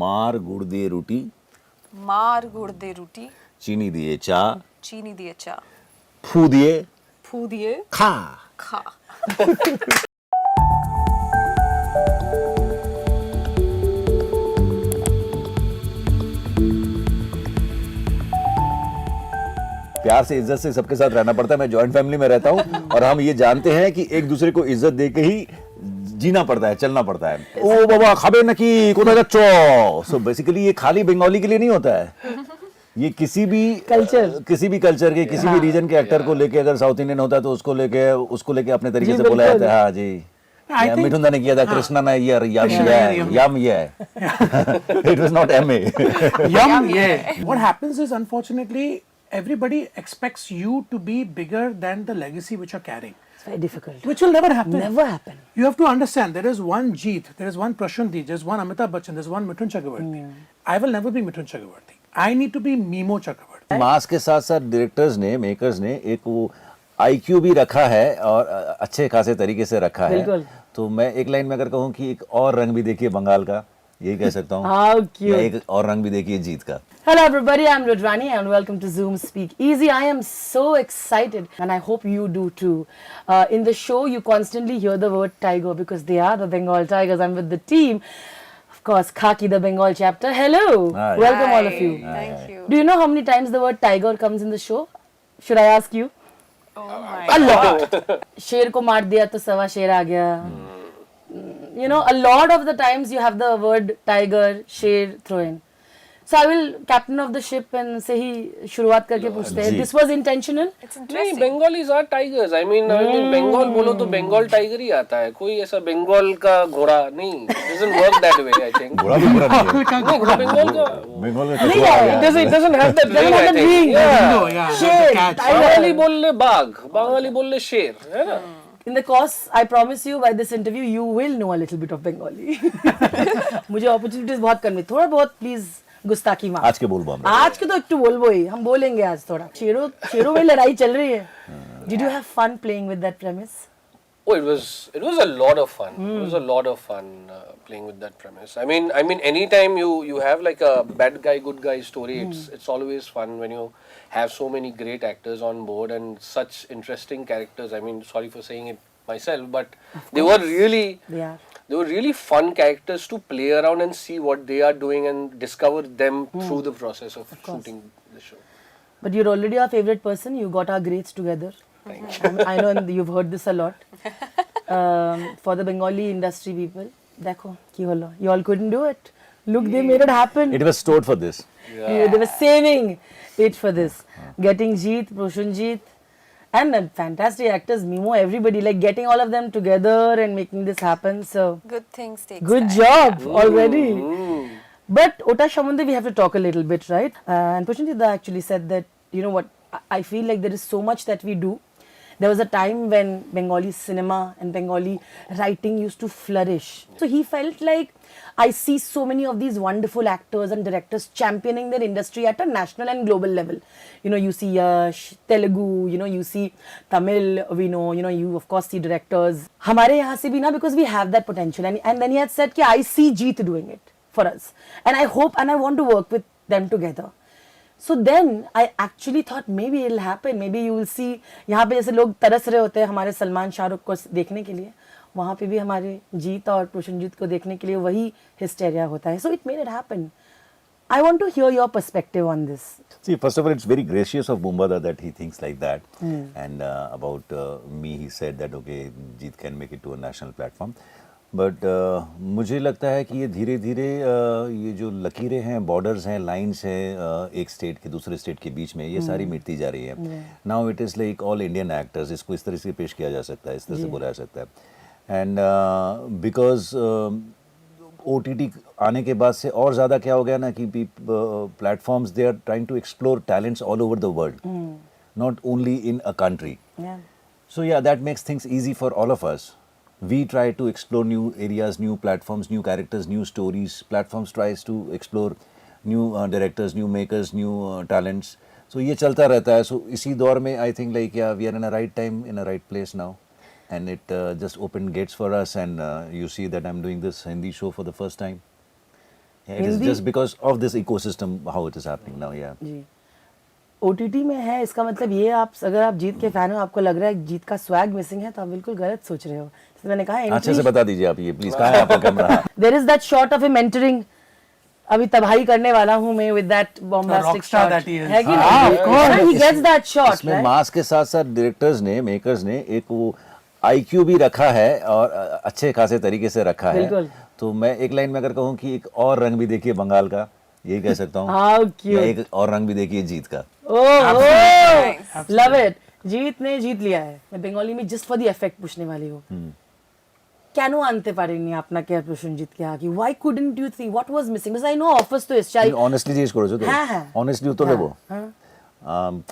मार गुड़ दिए रोटी, मार गुड़ दे रोटी, चीनी दिए चाह, चीनी दिए चाह, फू दिए फू दिए खा। खा। प्यार से इज्जत से सबके साथ रहना पड़ता है। मैं जॉइंट फैमिली में रहता हूँ और हम ये जानते हैं कि एक दूसरे को इज्जत दे के ही जीना पड़ता है, चलना पड़ता है। ओ बाबा खाबे नकी कोदा गच्चो। सो बेसिकली ये खाली बंगाली के लिए नहीं होता है, ये किसी भी कल्चर के किसी भी रीजन के एक्टर को लेके, अगर साउथ इंडियन होता है तो उसको लेके अपने तरीके से बोला जाता है। हाँ जी, मिठुन ने किया था, कृष्णा ने यम ये it was not MA Yum, yeah. What happens is, unfortunately, everybody expects you to be bigger than the legacy which you're carrying, It's very difficult. which will never happen. Never happen. You have to understand, there is one Jeet, there is one Prashanthi, there is one Amitabh Bachchan, there is one Mithun Chakravarti. I will never be Mithun Chakravarti. I need to be Mimo Chakravarti. मास के साथ साथ directors ने, makers ने एक वो IQ भी रखा है और अच्छे खासे तरीके से रखा है। बिल्कुल। तो मैं एक लाइन में अगर कहूँ कि एक और रंग भी देखिए बंगाल का, यही कह सकता हूँ। How cute. या एक और रंग भी देखिए जीत का। Hello everybody, I'm Rudrani and welcome to Zoom Speak Easy. I am so excited and I hope you do too. In the show you constantly hear the word tiger because they are the Bengal Tigers. I'm with the team. Of course, Khaki the Bengal chapter. Hello. Hi. Welcome all of you. Thank you. Do you know how many times the word tiger comes in the show? Should I ask you? Oh my A lot. शेर को मार दिया तो सवा शेर आ गया. You know, a lot of the times you have the word tiger, शेर throw in. So I will captain of the ship and से ही शुरुआत करके पूछते हैं. जी. This was intentional? It's नहीं, interesting. Bengalis are tigers. I mean Bengal बोलो तो Bengal tiger ही आता है, कोई ऐसा बंगाल का घोड़ा नहीं। Doesn't work that way I think. बुरा भी बुरा नहीं है। नहीं, बंगाल का बंगाल में नहीं कछुआ आ है। गया। it doesn't have that ring, I Doesn't have think. ring. Yeah. No, yeah, the शेर, cat. बंगाली tiger. बोल ले बाघ, बंगाली बोल ले शेर, है ना? In the course, I promise you by this interview, you will know a little bit of Bengali. मुझे opportunities बहुत करनी, थोड़ा बहुत please गुस्ताखी माफ. आज के बोल बम आज के तो एक बोलबो ही, हम बोलेंगे आज थोड़ा. शेरों में लड़ाई चल रही है. Did you have fun playing with that premise? Oh, it was a lot of fun. It was a lot of fun playing with that premise. I mean, anytime you have like a bad guy, good guy story, it's always fun when you have so many great actors on board and such interesting characters. I mean, sorry for saying it myself, but they were really fun characters to play around and see what they are doing and discover them through the process of shooting the show. But you're already our favorite person. You got our grades together. I know and you've heard this a lot. For the Bengali industry people, देखो की hello. You all couldn't do it. Look, they made it happen. It was stored for this. Yeah, they were saving it for this. Getting Jeet, Proshanjit, and the fantastic actors, Mimo, everybody, like getting all of them together and making this happen. So, Good things take good time. job already. But Ota Shamande, we have to talk a little bit, right? And Proshanjit actually said that, you know what, I feel like there is so much that we do. There was a time when Bengali cinema and Bengali writing used to flourish. So he felt like I see so many of these wonderful actors and directors championing their industry at a national and global level. You know, you see Yash, Telugu, you know, you see Tamil, we know, you know, you of course see directors. Hamare yahan se bhi na, because we have that potential. And then he had said, I see Jeet doing it for us. And I hope and I want to work with them together. So then I actually thought maybe it'll happen. Maybe you will see, यहाँ पे जैसे लोग तरस रहे होते हैं हमारे सलमान शाहरुख को देखने के लिए, वहाँ पे भी हमारे जीत और प्रोशनजीत को देखने के लिए वही hysteria होता है. So it made it happen. I want to hear your perspective on this. See, first of all, it's very gracious of Bumbada that he thinks like that. And about me, he said that, okay, Jeet can make it to a national platform. But मुझे लगता है कि ये धीरे धीरे ये जो लकीरें हैं, बॉर्डर्स हैं, लाइंस हैं एक स्टेट के दूसरे स्टेट के बीच में, ये सारी मिटती जा रही है. Now it is like all Indian actors, इसको इस तरह से पेश किया जा सकता है, इस तरह से बोला जा सकता है. एंड बिकॉज OTT आने के बाद से और ज़्यादा क्या हो गया ना कि platforms they are trying to explore talents all over the world, not only in a country. So yeah that makes things easy for all of us. We try to explore new areas, new platforms, new characters, new stories. Platforms tries to explore new directors, new makers, new talents. So ये चलता रहता है. So इसी दौर में I think like yeah, we are in a right time, in a right place now, and it just opened gates for us. And you see that I'm doing this Hindi show for the first time. Yeah, it is Hindi- just because of this ecosystem how it is happening now. Yeah. Ji OTT में है, इसका मतलब ये आप अगर आप जीत के fan हो, आपको लग रहा है जीत का स्वैग मिसिंग है, तो आप बिल्कुल गलत सोच रहे हो। जैसे मैंने कहा अच्छे से बता दीजिए आप ये प्लीज, कहाँ है आपका camera? There is that shot of a mentoring, अभी तबाही करने वाला हूँ मैं with that bombastic rockstar shot, that he is. है कि हाँ, नहीं? of course. ही गेट्स दैट शॉट, इसमें मास के साथ साथ डायरेक्टर्स ने, मेकर्स ने एक वो IQ भी रखा है और अच्छे खासे तरीके से रखा है। बिल्कुल। तो मैं एक लाइन में अगर कहूँ कि एक और रंग भी देखिए बंगाल का, यही कह सकता हूँ। How cute. या एक और रंग भी देखिए जीत का। ओह लव इट। जीत ने जीत लिया है। मैं बंगाली में जस्ट फॉर द इफेक्ट पूछने वाली हूँ। কেন আনতে পারেননি আপনাকে আর প্রসেনজিৎকে আগে? Why couldn't you think what was missing? Because I know offers তো এসছে। অনেস্টলি জিজ্ঞেস করেছো তো? হ্যাঁ, হ্যাঁ। অনেস্টলি উত্তর দেবো?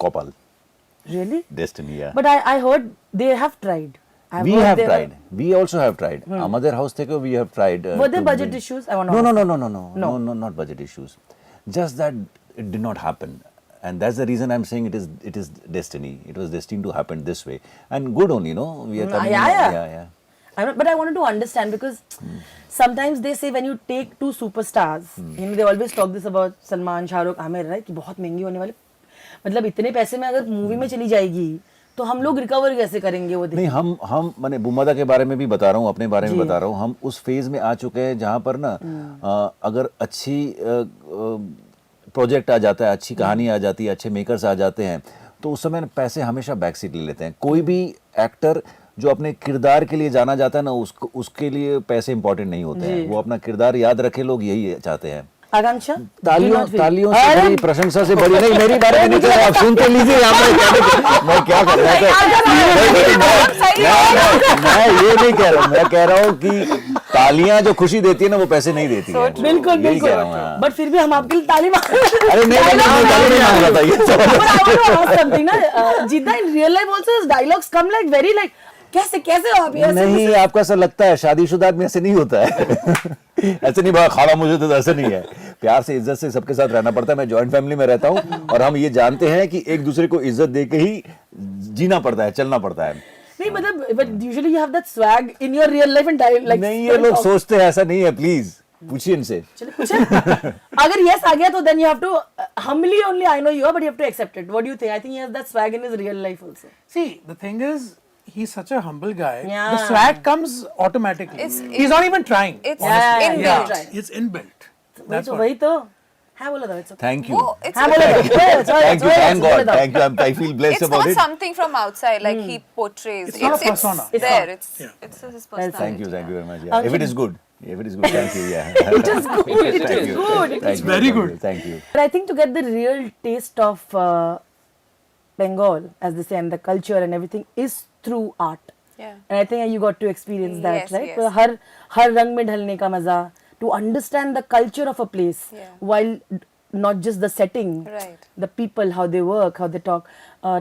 কপাল। Really? Destiny, yeah. But I heard they have tried. I've We heard have they tried. We also have tried. আমাদের হাউস থেকেও we have tried. Were there to budget bring- issues? I want to No, ask. no, not budget issues. Just that it did not happen. And that's the reason I'm saying it is destiny. It was destined to happen this way. And good only, we are coming. Yeah. But I wanted to understand because sometimes they say when you take two superstars, they always talk this about Salman, Shah Rukh, Aamir, right? कि बहुत महंगी होने वाली, मतलब इतने पैसे में अगर मूवी में चली जाएगी तो हम लोग रिकवर कैसे करेंगे वो? नहीं, हम मैंने बुम्बादा के बारे में भी बता रहा हूँ, अपने बारे में बता रहा हूँ। हम उस फेज में आ चुके हैं जहाँ पर ना अगर अच्छी प्रोजेक्ट आ जाता है, अच्छी कहानी आ जाती है, अच्छे मेकर्स आ जाते हैं, तो उस समय पैसे हमेशा बैक सीट ले लेते हैं। कोई भी एक्टर जो अपने किरदार के लिए जाना जाता है ना, उसके लिए पैसे इंपॉर्टेंट नहीं होते हैं। वो अपना किरदार याद रखे, लोग यही चाहते हैं। आकांक्षा, तालियों से बड़ी प्रशंसा से बड़ी नहीं, मेरी बारे में नहीं कह रहा, आप सुनते लीजिए। यहाँ पर मैं क्या कर रहा था, मैं ये नहीं कह रहा हूँ, मैं कह रहा हूँ कि तालियां जो खुशी देती है ना, वो पैसे नहीं देती है। बिल्कुल यही कह रहा हूँ, हाँ। बट फिर भी हम आपके लिए ताली मार अरे नहीं मांग रहा था ये। जीता in real life also dialogues come like very like कैसे हो आप? नहीं, आपको ऐसा लगता है, शादीशुदा आदमी ऐसे नहीं होता है। ऐसे नहीं, खाड़ा मुझे तो ऐसा नहीं है। प्यार से, इज्जत से सबके साथ रहना पड़ता है। मैं जॉइंट फैमिली में रहता हूँ और हम ये जानते हैं कि एक दूसरे को इज्जत दे के ही जीना पड़ता है, चलना पड़ता है। नहीं मतलब but usually you have that swag in your real life and like नहीं, ये लोग सोचते हैं, ऐसा नहीं है। प्लीज पूछिए इनसे। अगर यस आ गया तो then you have to humbly only I know you are, but you have to accept it. What do you think? I think he has that swag in his real life also. See, the thing is, he's such a humble guy. Yeah. The swag comes automatically. He's not even trying. It's honestly. inbuilt. Yeah, it's inbuilt. That's what. वही तो हाँ बोला था it's okay. Thank you, Oh, it's हाँ बोला था thank you, thank God, thank you. I feel blessed it's about not it. something from outside like he portrays. It's not a persona. It's there. not. It's Yeah. it's his personality. Thank you very much. Yeah. If it is good, thank you. Yeah. It is good. It Thank is you. good. Thank you, very thank good. you, Thank you. But I think to get the real taste of Bengal, as they say, and the culture and everything is through art. Yeah. And I think you got to experience that, Yes, right? yes. तो हर रंग में ढलने का मजा, to understand the culture of a place, Yeah. while not just the setting, Right. the people, how they work, how they talk.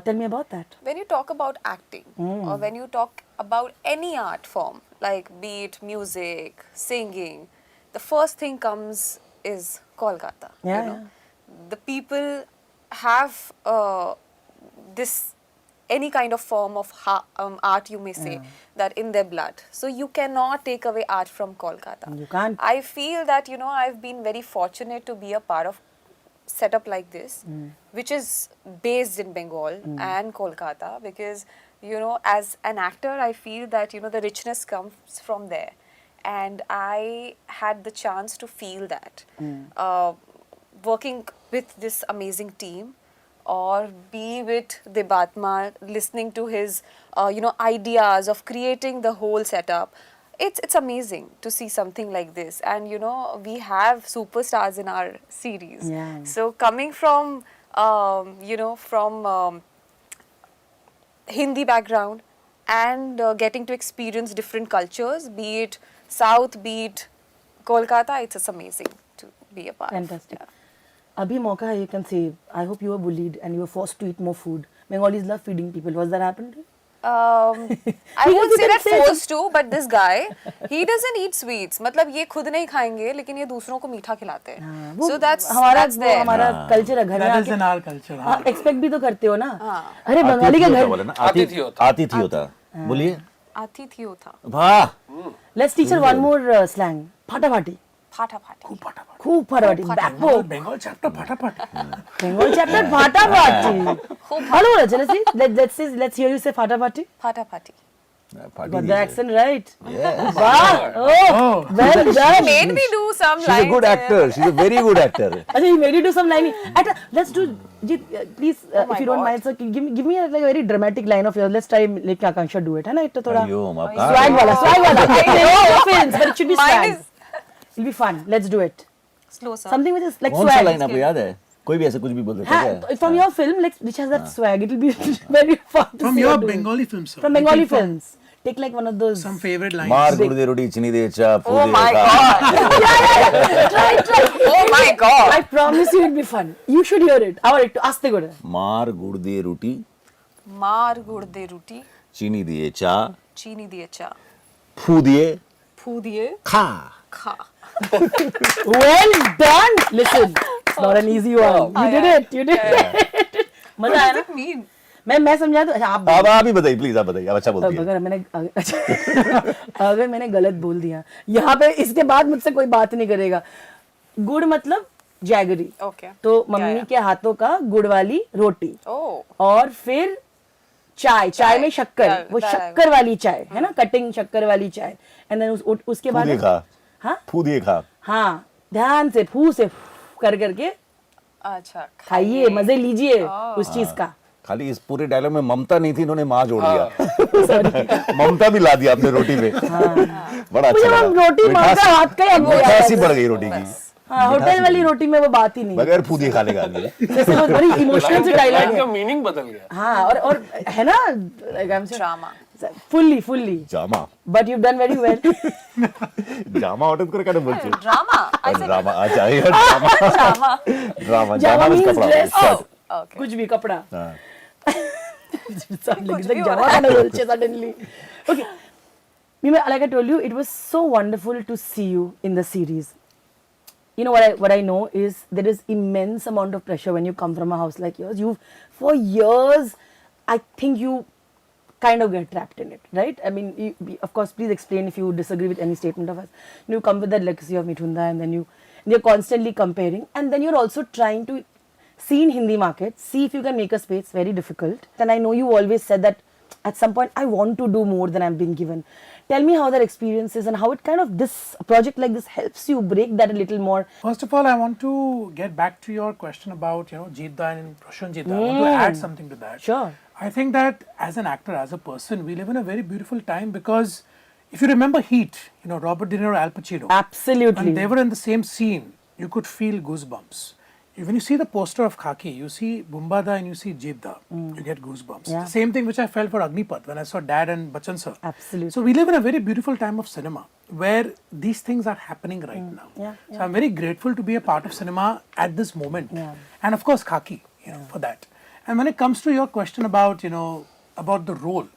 Tell me about that. When you talk about acting or when you talk about any art form, like be it music, singing, the first thing comes is Kolkata. Yeah, The people have this any kind of form of art, you may say, that in their blood. So you cannot take away art from Kolkata. You can't. I feel that, I've been very fortunate to be a part of setup like this, which is based in Bengal and Kolkata, because, as an actor, I feel that, the richness comes from there. And I had the chance to feel that. Working with this amazing team, or be with Debatma, listening to his, ideas of creating the whole setup. It's amazing to see something like this. And, we have superstars in our series. Yeah. So coming from, from Hindi background and getting to experience different cultures, be it South, be it Kolkata, it's amazing to be a part Fantastic. of. Abhi mauka hai, you can say, I hope you were bullied and you were forced to eat more food. Bengalis love feeding people. Was that happened to you? I Because won't you say can that say forced to, but this guy, he doesn't eat sweets. मतलब ये खुद नहीं खाएंगे, लेकिन ये दूसरों को मीठा खिलाते हैं. वो So that's वो there. हमारा कल्चर है घर में That is आके in our culture. हाँ. एक्सपेक्ट भी तो करते हो ना. अरे बंगाली का घर. आतिथ्य होता। बोलिए। आतिथ्य होता. वाह। Let's teach her one more slang. फाटा फाटी. ফাটাফাটি खूब फटाफट খুব ফাটাফাটি ব্যাপক बेंगल चैप्टर फटाफट বেঙ্গল চ্যাপ্টার ফাটাফাটি ভালো বলেছে let's hear you say ফাটাফাটি ফাটাফাটি Party got is the a- accent right Yes. wow oh well done made me do some She's lines a good actor. She's a very good actor. Acha, he made you do some lining. Let's do, Jeet, please, my if you don't God. mind, sir, give me like a very dramatic line of yours. Let's try like Akanksha do it, है ना? इतना थोड़ा Hariom, आप swag वाला. They know your films, but it should be Mine swag. is- It'll be fun. Let's do it. slow sir Something which is like कौन सा swag. Line आपको याद है? कोई भी ऐसा कुछ भी बोल देता है क्या? From your film, like which has that swag, it'll be very fun. to from see your you do it. Bengali films sir. From I Bengali think from films. Take like one of those. some favorite lines मार गुर्दे रोटी चीनी दे चा oh फूदे my खा। god Try. oh my god I promise you it'll be fun. You should hear it. Our it aste gore. मार गुर्दे रोटी মার গুড়দে রুটি चीनी दिए चा চিনি দিয়ে চা फू दिए ফু দিয়ে खा খা Well done. Listen, it's not an easy one. You did it. You did it. मजा आया what ना? does it mean मैं समझा तो अच्छा आप आप ही बताइए प्लीज आप बताइए आप अच्छा बोलती है अगर मैंने अगर मैंने गलत बोल दिया यहाँ पे इसके बाद मुझसे कोई बात नहीं करेगा गुड़ मतलब जैगरी okay तो मम्मी के हाथों का गुड़ वाली रोटी oh और फिर चाय में शक्कर Yeah, वो that I- शक्कर वाली चाय है ना कटिंग शक्कर वाली चाय एंड देन उसके फू बाद दिए खा हाँ फू दिए खा हाँ ध्यान से फू से कर करके अच्छा खाइए मजे लीजिए उस चीज का खाली इस पूरे डायलॉग में ममता नहीं थी इन्होंने माँ जोड़ दिया ममता भी ला दिया आपने रोटी पे बड़ा अच्छा मुझे वो लगा रोटी माँ मिठास- का हाथ का ही अब वो याद मिठास ही है। बढ़ गई रोटी की हाँ होटल वाली रोटी में वो बात ही नहीं बगैर फू दिए खा लेगा आदमी जैसे वो बड़ी इमोशनल से डायलॉग लाइन है का मीनिंग बदल गया हाँ और है ना Drama. fully Jama but you've done very well জামা হঠাৎ করে কেন বলছো drama I said ড্রামা আচ্ছা এই ড্রামা drama ড্রামা Jama জামা means कपड़ा dress. shirt. okay कुछ भी कपड़ा हाँ। Like भी हो जमा करने बोलছে suddenly okay Mima, like I told you it was so wonderful to see you in the series you know what I know is there is immense amount of pressure when you come from a house like yours. You've for years, I think you kind of get trapped in it, right? I mean, of course, please explain if you disagree with any statement of us. You come with that legacy of Mithunda, and then you're constantly comparing, and then you're also trying to see in Hindi market, see if you can make a space. Very difficult. And I know you always said that at some point I want to do more than I'm being given. Tell me how that experience is and how it kind of this project like this helps you break that a little more. First of all, I want to get back to your question about Jeetda and Prashanjita. I want to add something to that. Sure. I think that as an actor, as a person, we live in a very beautiful time because if you remember Heat, Robert De Niro, Al Pacino. Absolutely. When they were in the same scene, you could feel goosebumps. When you see the poster of Khaki, you see Bumbada and you see Jeetda, you get goosebumps. Yeah. The same thing which I felt for Agnipath when I saw Dad and Bachchan sir. Absolutely. So we live in a very beautiful time of cinema where these things are happening right now. Yeah, So I'm very grateful to be a part of cinema at this moment. Yeah. And of course Khaki, for that. And when it comes to your question about, about the role,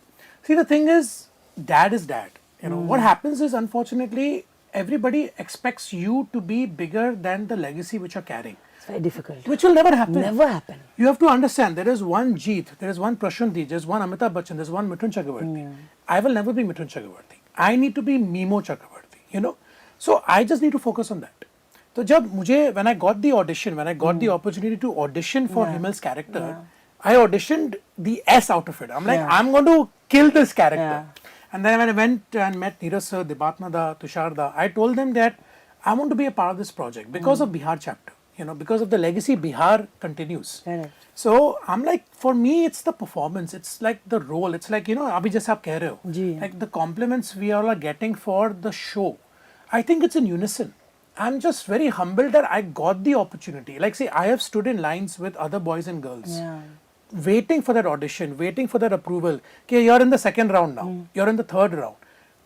see the thing is, Dad is Dad. What happens is unfortunately everybody expects you to be bigger than the legacy which you're carrying. It's very difficult. Which will never happen. Never happen. You have to understand there is one Jeet, there is one Prashanti, there's one Amitabh Bachchan, there's one Mithun Chakravarti. I will never be Mithun Chakravarti. I need to be Mimo Chakravarti, So I just need to focus on that. So when I got the audition, when I got the opportunity to audition for Himal's character, I auditioned the S out of it. I'm like, I'm going to kill this character. Yeah. And then when I went and met Neeraj sir, Debatnada, Tusharda, I told them that I want to be a part of this project because of Bihar chapter. Because of the legacy Bihar continues. Correct. So I'm like, for me, it's the performance. It's like the role. It's like, abhi jaisa aap keh rahe ho. Ji. Like the compliments we all are getting for the show. I think it's in unison. I'm just very humbled that I got the opportunity. Like, see, I have stood in lines with other boys and girls. Yeah. Waiting for that audition, waiting for that approval. Okay, you're in the second round now. You're in the third round.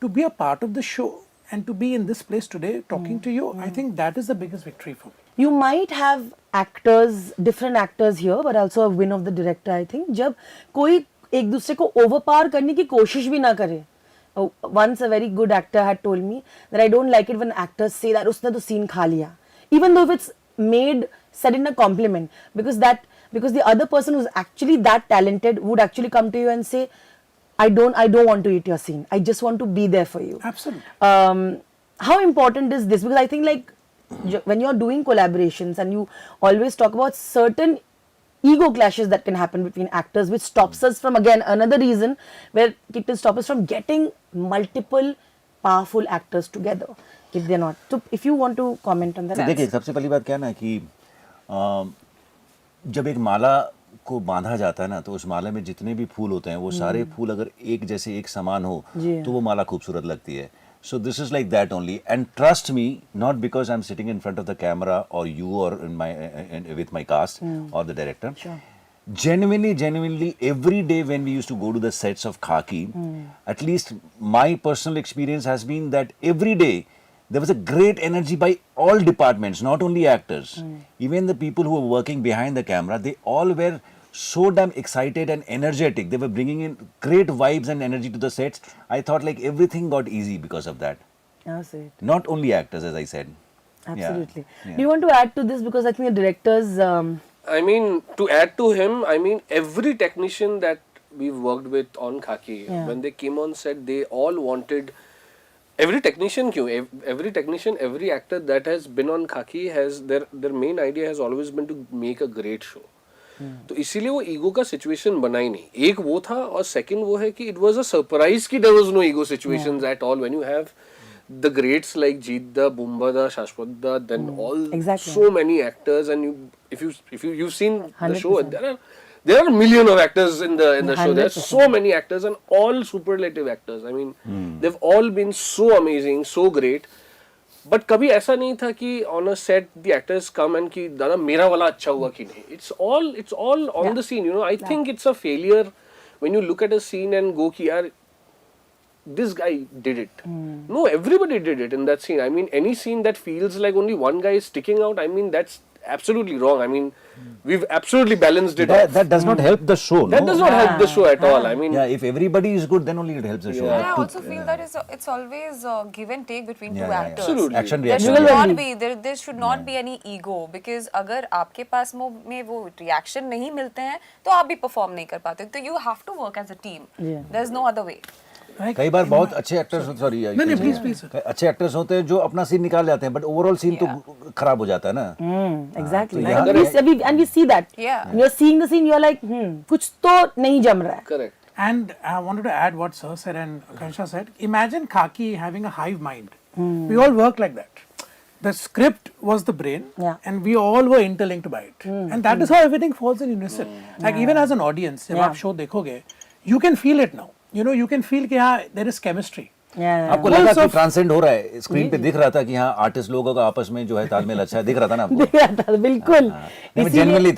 To be a part of the show and to be in this place today talking to you, I think that is the biggest victory for me. You might have actors, different actors here, but also a win of the director, I think. जब कोई एक दूसरे को overpower करने की कोशिश भी ना करे. Once a very good actor had told me that I don't like it when actors say that उसने तो scene खा लिया. Even though if it's said in a compliment, because the other person who's actually that talented would actually come to you and say, I don't want to eat your scene. I just want to be there for you. Absolutely. How important is this? Because I think like when you're doing collaborations and you always talk about certain ego clashes that can happen between actors, which stops us from, again, another reason where it will stop us from getting multiple powerful actors together if they're not. So if you want to comment on that. तो देखिए सबसे पहली बात क्या है ना कि जब एक माला को बांधा जाता है ना तो उस माला में जितने भी फूल होते हैं वो सारे फूल अगर एक जैसे एक समान हो तो वो माला खूबसूरत लगती है. So this is like that only, and trust me, not because I'm sitting in front of the camera or you or with my cast or the director. Sure. Genuinely, every day when we used to go to the sets of Khaki, at least my personal experience has been that every day there was a great energy by all departments, not only actors. Even the people who were working behind the camera, they all were so damn excited and energetic. They were bringing in great vibes and energy to the sets. I thought like everything got easy because of that. That's it. Not only actors, as I said. Absolutely. Yeah. Do you want to add to this? Because I think the directors. I mean, to add to him, I mean, every technician that we've worked with on Khaki, when they came on set, they all wanted. Every technician, every technician, every actor that has been on Khaki has their main idea has always been to make a great show. तो इसीलिए वो ego का situation बना ही नहीं. एक वो था और सेकंड वो है कि इट वाज अ सरप्राइज कि there was no ego situations at all when you have the greats like Jeet Da, Bumba Da, Shashwat Da, then all so many actors, and if you've seen the show, 100%. there are a million of actors in the show. There are so many actors and all superlative actors. I mean, they've all been so amazing, so great. But कभी ऐसा नहीं था कि on a set the actors come and कि दादा मेरा वाला अच्छा हुआ कि नहीं. It's all on the scene. You know, I think it's a failure when you look at a scene and go कि यार this guy did it. No, everybody did it in that scene. I mean, any scene that feels like only one guy is sticking out, I mean, that's absolutely wrong. I mean, we've absolutely balanced it out. That does not help the show. That no? does not help the show at all. I mean, Yeah, if everybody is good, then only it helps the show. And I also feel that it's always give and take between two actors. Absolutely. Action There reaction. should yeah. not be there should not be any ego because अगर आपके पास में वो reaction नहीं मिलते हैं तो आप भी perform नहीं कर पाते. तो you have to work as a team. There's no other way. कई बार बहुत अच्छे एक्टर्स सॉरी नहीं प्लीज अच्छे एक्टर्स होते हैं जो अपना सीन निकाल जाते हैं बट ओवरऑल सीन तो खराब हो जाता है ना. Exactly. तो And we see that. Yeah. When you're seeing the scene, you're like, कुछ तो नहीं जम रहा है. correct. And I wanted to add what Sir said and Akansha said. Imagine Khaki having a hive mind. We all work like that. The script was the brain, and we all were interlinked by it. And that is how everything falls in unison. Like even as an audience, जब आप show देखोगे, you can feel it now. You know, you can feel कि हाँ, there is chemistry. आपको लगा कि transcend हो रहा है स्क्रीन पे दिख रहा था कि हाँ आर्टिस्ट लोगों का आपस में जो है तालमेल अच्छा है दिख रहा था ना आपको. दिख रहा था बिल्कुल. जेन्युइनली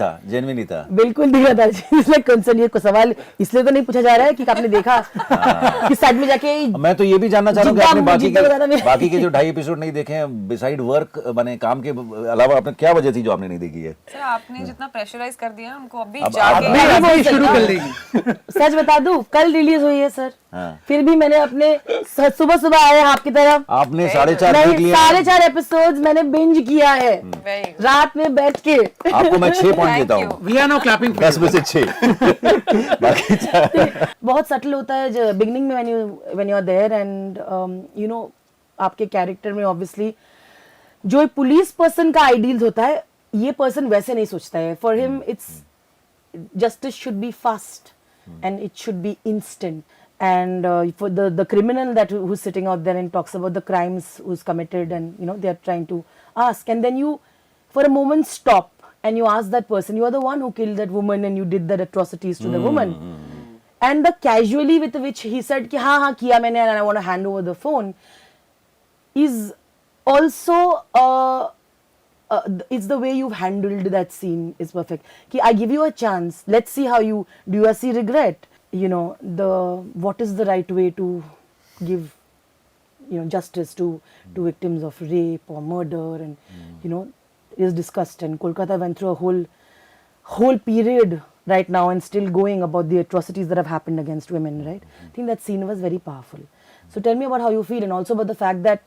था बिल्कुल दिख रहा था. इसलिए कंसर्न ये को सवाल इसलिए तो नहीं पूछा जा रहा है कि आपने देखा कि साइड में जाके. मैं तो ये भी जानना चाह रहा हूँ कि आपने जितना बाकी के जो 2.5 एपिसोड नहीं देखे हैं बिसाइड वर्क बने काम के अलावा आपने क्या वजह थी जो आपने नहीं देखी है. सर आपने जितना प्रेशराइज कर दिया हमको अभी अब जाके शुरू कर देगी. सच बता दूं कल रिलीज हुई है सर. फिर भी मैंने अपने सुबह आए आपकी तरफ. आपने 4.5 देख लिए. 4.5 एपिसोड्स मैंने बिंज किया है रात में बैठ के. आपको मैं 6 पॉइंट देता हूँ. We are now clapping for 10 में से 6. बहुत सटल होता है बिगनिंग में when you are there and you know आपके कैरेक्टर में ऑब्वियसली जो एक पुलिस पर्सन का आइडियल्स होता है ये पर्सन वैसे नहीं सोचता है. For him it's justice should be fast and it should be instant. And for the criminal that who's sitting out there and talks about the crimes who's committed and you know they are trying to ask, and then you for a moment stop and you ask that person, you are the one who killed that woman and you did that atrocities to the woman, and the casually with which he said ki हाँ किया मैंने and I want to hand over the phone is also it's the way you've handled that scene is perfect. Ki I give you a chance, let's see how you do. You see regret, you know, what is the right way to give, you know, justice to victims of rape or murder, and you know is discussed. And Kolkata went through a whole period right now and still going about the atrocities that have happened against women, right? I think that scene was very powerful. So tell me about how you feel and also about the fact that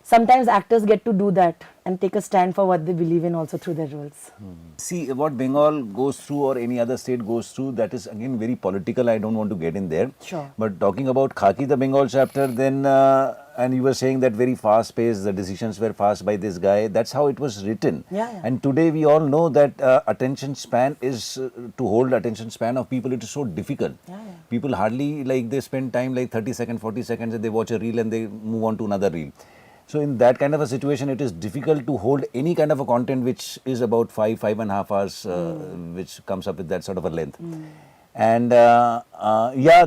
sometimes actors get to do that and take a stand for what they believe in also through their roles. See, what Bengal goes through or any other state goes through, that is again very political. I don't want to get in there. Sure. But talking about Khaki, the Bengal chapter, then, and you were saying that very fast paced, the decisions were fast by this guy. That's how it was written. Yeah, yeah. And today we all know that attention span is, to hold attention span of people, it is so difficult. Yeah, yeah. People hardly, like, they spend time like 30 seconds, 40 seconds, and they watch a reel and they move on to another reel. So in that kind of a situation, it is difficult to hold any kind of a content which is about 5.5 hours, which comes up with that sort of a length. And yeah,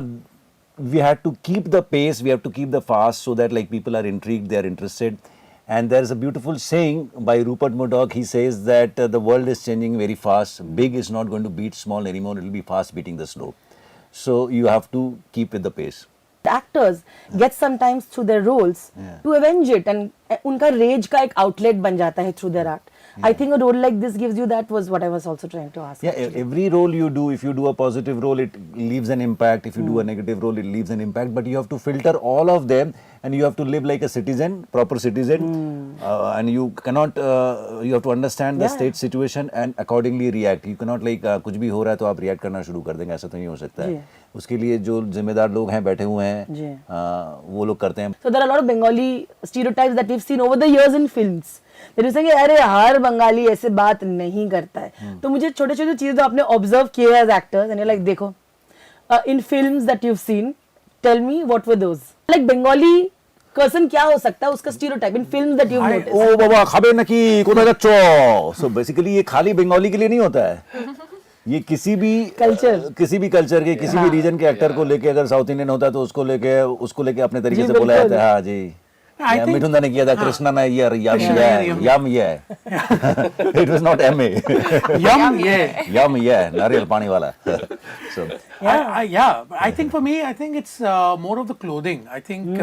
we had to keep the pace, we have to keep the fast so that like people are intrigued, they are interested. And there is a beautiful saying by Rupert Murdoch. He says that the world is changing very fast. Big is not going to beat small anymore. It will be fast beating the slow. So you have to keep with the pace. The actors get sometimes through their roles to avenge it, and उनका rage का एक outlet बन जाता है through their act. I think a role like this gives you that, was what I was also trying to ask. Yeah, every role you do, if you do a positive role, it leaves an impact. If you do a negative role, it leaves an impact. But you have to filter all of them, and you have to live like a citizen, proper citizen, and you cannot. You have to understand the state situation and accordingly react. You cannot like कुछ भी हो रहा है तो आप react करना शुरू कर देंगे, ऐसा तो नहीं हो सकता है. उसके लिए जो जिम्मेदार लोग हैं बैठे हुए हैं, वो लोग करते हैं. So there are a lot of Bengali stereotypes that we've seen over the years in films. There is saying अरे हर बंगाली ऐसे बात नहीं करता है. तो मुझे छोटे छोटे चीजें तो आपने observe किए as actors and you're like देखो in films that you've seen, tell me what were those? Like Bengali person क्या हो सकता है उसका stereotype in films that you've noticed? ओ बाबा खाबे न की कोदा गच्चो. So basically ये खाली बंगाली के लिए नहीं होता है. ये किसी भी कल्चर के किसी भी रीजन के एक्टर को लेके अगर साउथ इंडियन होता है तो उसको लेके अपने तरीके से बोला जाता है. हाँ जी, मिठुन दा ने किया था, कृष्णा ने यम ये इट वाज नॉट एम ए यम ये नारियल पानी वाला. So I think for me, I think it's more of the clothing. I think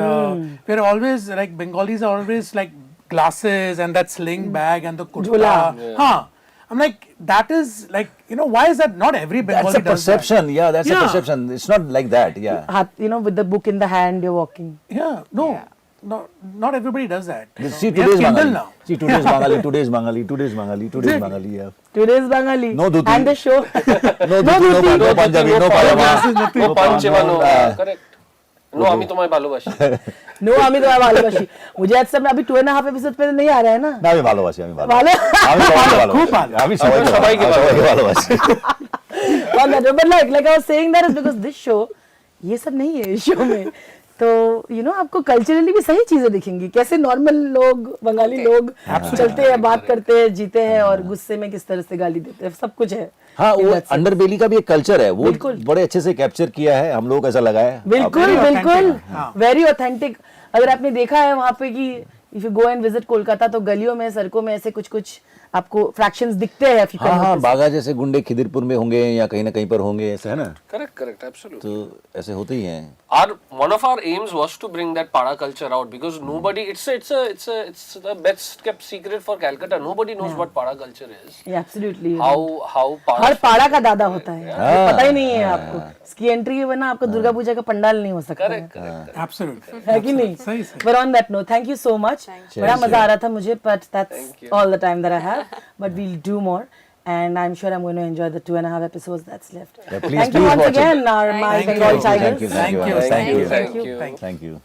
we're always like Bengalis are always like glasses and that sling bag and the kurta. Huh. I'm like, that is like, you know, why is that? Not every Bengali that's a does that. perception. Yeah, that's a perception. It's not like that. Yeah. हाथ, you know, with the book in the hand you're walking. Yeah, no, not everybody does that. See, We have today's Kindle Bengali. now. See, today's Bengali, today's Bengali, today's Bengali, today's Bengali. Yeah. Today's Bengali. No dhuti. And the show. No dhuti, no Punjabi, no pajama. No pancheva, no. Correct. No, আমি তোমায় ভালোবাসি. No, আমি তোমায় ভালোবাসি. মুझे आज सब अभी 2.5 episode पे नहीं आ रहा है ना. না আমি ভালোবাসি আমি সবাইকে ভালোবাসি. But like I was saying that is because this show ये सब नहीं है इस शो में. तो you know आपको कल्चरली भी सही चीजें दिखेंगी. कैसे नॉर्मल लोग, बंगाली लोग चलते हैं, बात करते हैं, जीते हैं और गुस्से में किस तरह से गाली देते हैं, सब कुछ है. हाँ, वो अंडरबेली का भी एक कल्चर है, वो बड़े अच्छे से कैप्चर किया है. हम लोग ऐसा लगा है. बिल्कुल वेरी ऑथेंटिक. अगर आपने देखा है वहाँ पे कि if you go and visit Kolkata तो गलियों में, सड़कों में ऐसे कुछ आपको फ्रैक्शंस दिखते हैं. हाँ, बागा जैसे गुंडे खिदिरपुर में होंगे या कहीं ना कहीं पर होंगे, ऐसा है ना. Correct, absolutely. तो ऐसे होते ही हैं. One of our aims was to bring that Pada culture out because nobody, it's the best kept secret for Calcutta. Nobody knows what Pada culture is. Yeah, absolutely. How Pada. हर पाड़ा का दादा होता है, पता ही नहीं है आपको. इसकी एंट्री के बिना आपका दुर्गा पूजा का पंडाल नहीं हो सकता. Correct. Absolutely. है कि नहीं? सही. But on that note, thank you so much. बड़ा मजा आ रहा था मुझे, but that's all the time that I have. But we'll do more. And I'm sure I'm going to enjoy the 2.5 episodes that's left. Yeah, please, thank you please once watch again, it. my Bengal Tigers. Thank you. Thank you. Thank you.